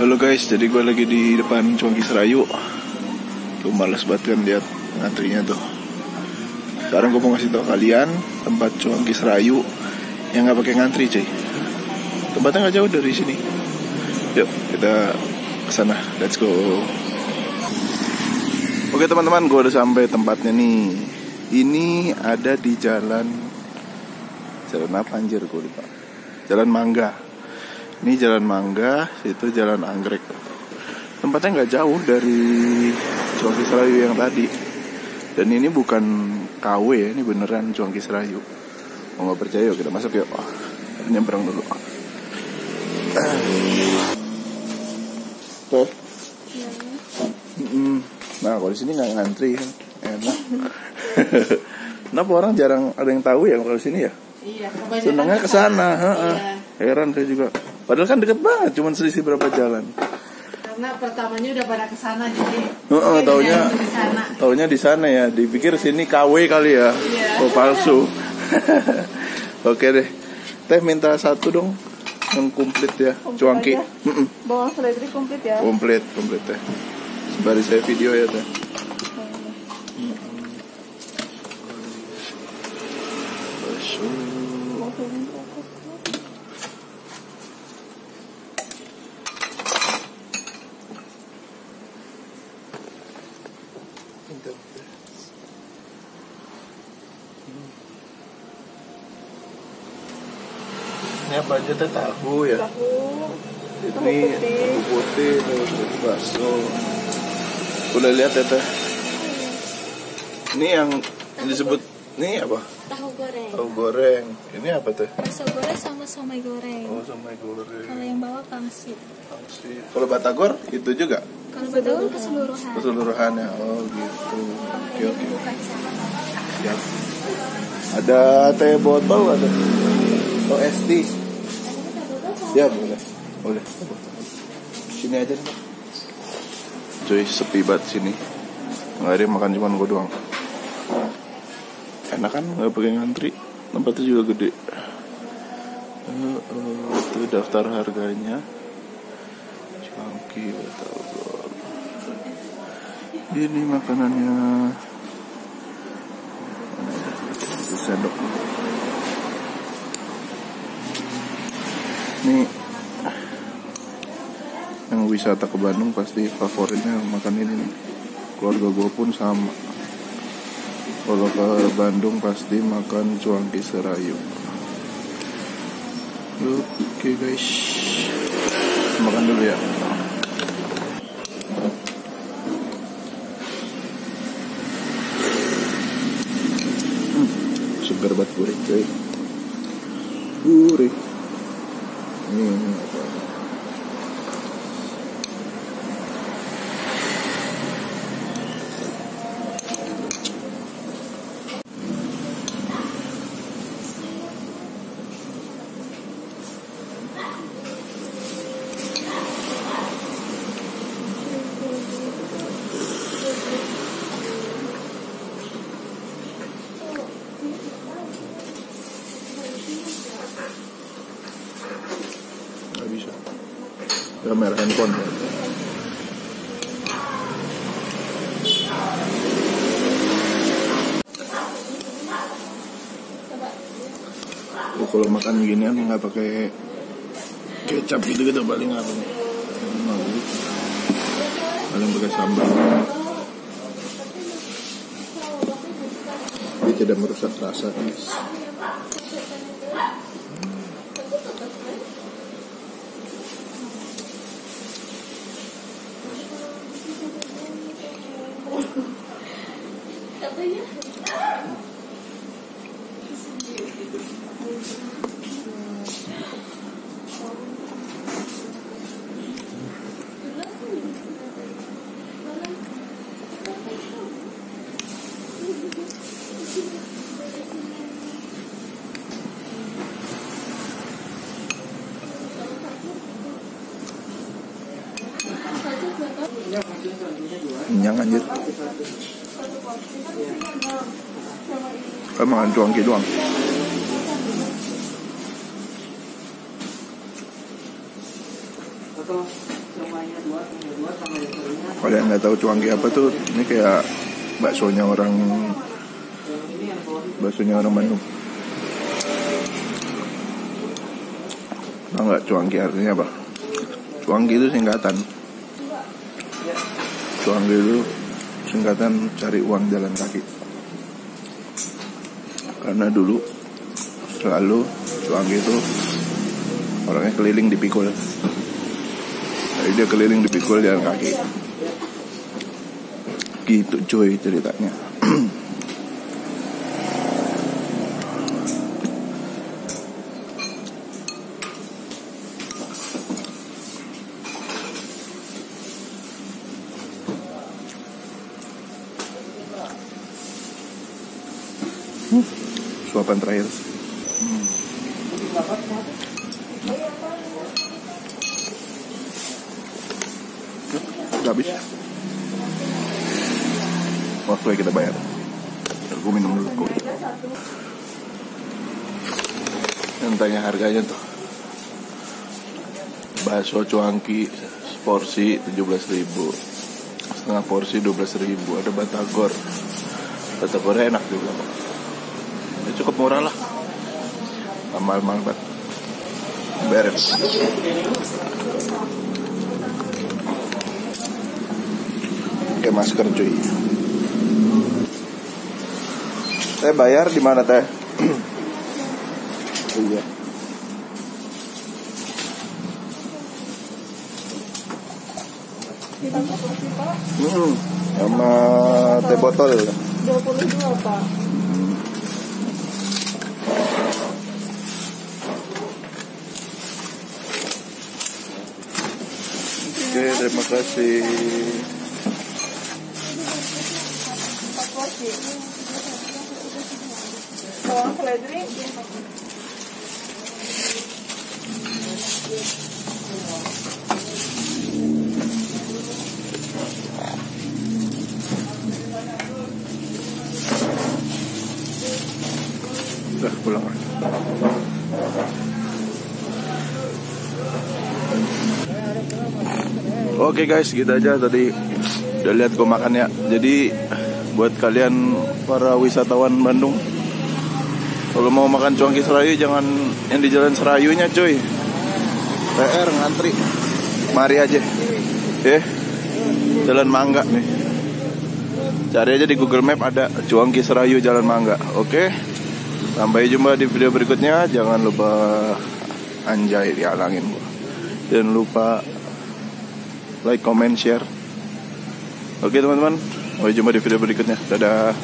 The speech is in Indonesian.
Halo guys, jadi gue lagi di depan Cuanki Serayu. Lu males banget kan lihat ngantrinya tuh. Sekarang gue mau ngasih tau kalian tempat Cuanki Serayu yang nggak pakai ngantri, cuy. Tempatnya nggak jauh dari sini. Yuk kita kesana, let's go. Oke teman-teman, gue udah sampai tempatnya nih. Ini ada di jalan apa anjir, gue lupa. Jalan Mangga. Ini jalan Mangga, situ jalan Anggrek. Tempatnya nggak jauh dari Cuanki Serayu yang tadi. Dan ini bukan KW ya, ini beneran Cuanki Serayu. Mau nggak percaya yuk kita masuk yuk. Nyebrang dulu. Tuh. Nah kalau di sini nggak ngantri kan, enak. Kenapa orang jarang ada yang tahu ya kalau di sini ya? Iya. Senangnya ke sana. Iya. Heran saya juga. Padahal kan deket banget, cuman selisih berapa jalan. Karena pertamanya udah pada kesana jadi. Taunya di sana ya. Dipikir sini KW kali ya. Iya. Oh palsu. Oke deh. Teh minta satu dong, yang komplit ya. Cuanki. Bawang seledri komplit ya. Komplit teh. Sembari saya video ya teh. Ini apa aja teh? Tahu ya. Ini tahu putih, tahu bakso. Udah lihat ya teh. Ini yang disebut ini apa? Tahu goreng. Tahu goreng. Ini apa teh? Bakso goreng sama somai goreng. Oh, somai goreng. Kalau yang bawah pangsit. Kalau batagor itu juga? Kalau batagor keseluruhan. Keseluruhannya. Oh gitu. Oke. Siap. Ada teh botol ada? Oh es tea. Ya boleh. Sini aja nih. Cuy, sepi banget sini. Nggak ada yang makan, cuman gue doang. Enak kan, nggak pakai ngantri. Tempatnya juga gede. Itu daftar harganya. Cuanki Batagor. Ini makanannya. Sendok. Ini yang wisata ke Bandung pasti favoritnya makan ini nih. Keluarga gue pun sama. Kalau ke Bandung pasti makan Cuanki Serayu. Oke guys, makan dulu ya. Segar banget, gurih coy. Gurih. Ini apa? Gak bisa. Kamera handphone. Kalau makan ginian nggak pakai kecap gitu paling apa nih? Paling pakai sambal. Ini tidak merusak rasa, guys. Kenyang anjir. Kan makan cuanki doang. Atau Kalau yang nggak tahu cuangki apa tuh, ini kayak baksonya orang Bandung. Tahu nggak cuangki artinya apa? Cuangki itu singkatan. Cuangki itu singkatan cari uang jalan kaki. Karena dulu selalu cuangki itu orangnya keliling dipikul. Jadi dia keliling dipikul jalan kaki. Gitu coy ceritanya. Suapan terakhir. Udah habis. Waktu kita bayar. Gue minum dulu kopi. Yang tanya harganya tuh. Bakso cuangki porsi 17.000. Setengah porsi 12.000. Ada batagor. Batagornya enak juga kok. Ya, cukup murah lah. Mahal-mahal banget. Beres. Pakai masker cuy. Teh bayar di mana teh? Iya. Sama teh botol. 22 Pak. Oke, terima kasih. Bawang seledri. Udah pulang aja. Oke guys, gitu aja tadi. Udah lihat gue makan ya. Jadi buat kalian para wisatawan Bandung, kalau mau makan cuangki Serayu jangan yang di Jalan Serayunya cuy. PR ngantri. Mari aja. Jalan Mangga nih. Cari aja di Google Map ada cuangki Serayu Jalan Mangga. Oke. Sampai jumpa di video berikutnya. Jangan lupa anjay dihalangin gua. Jangan lupa like, comment, share. Oke teman-teman. Sampai jumpa di video berikutnya. Dadah.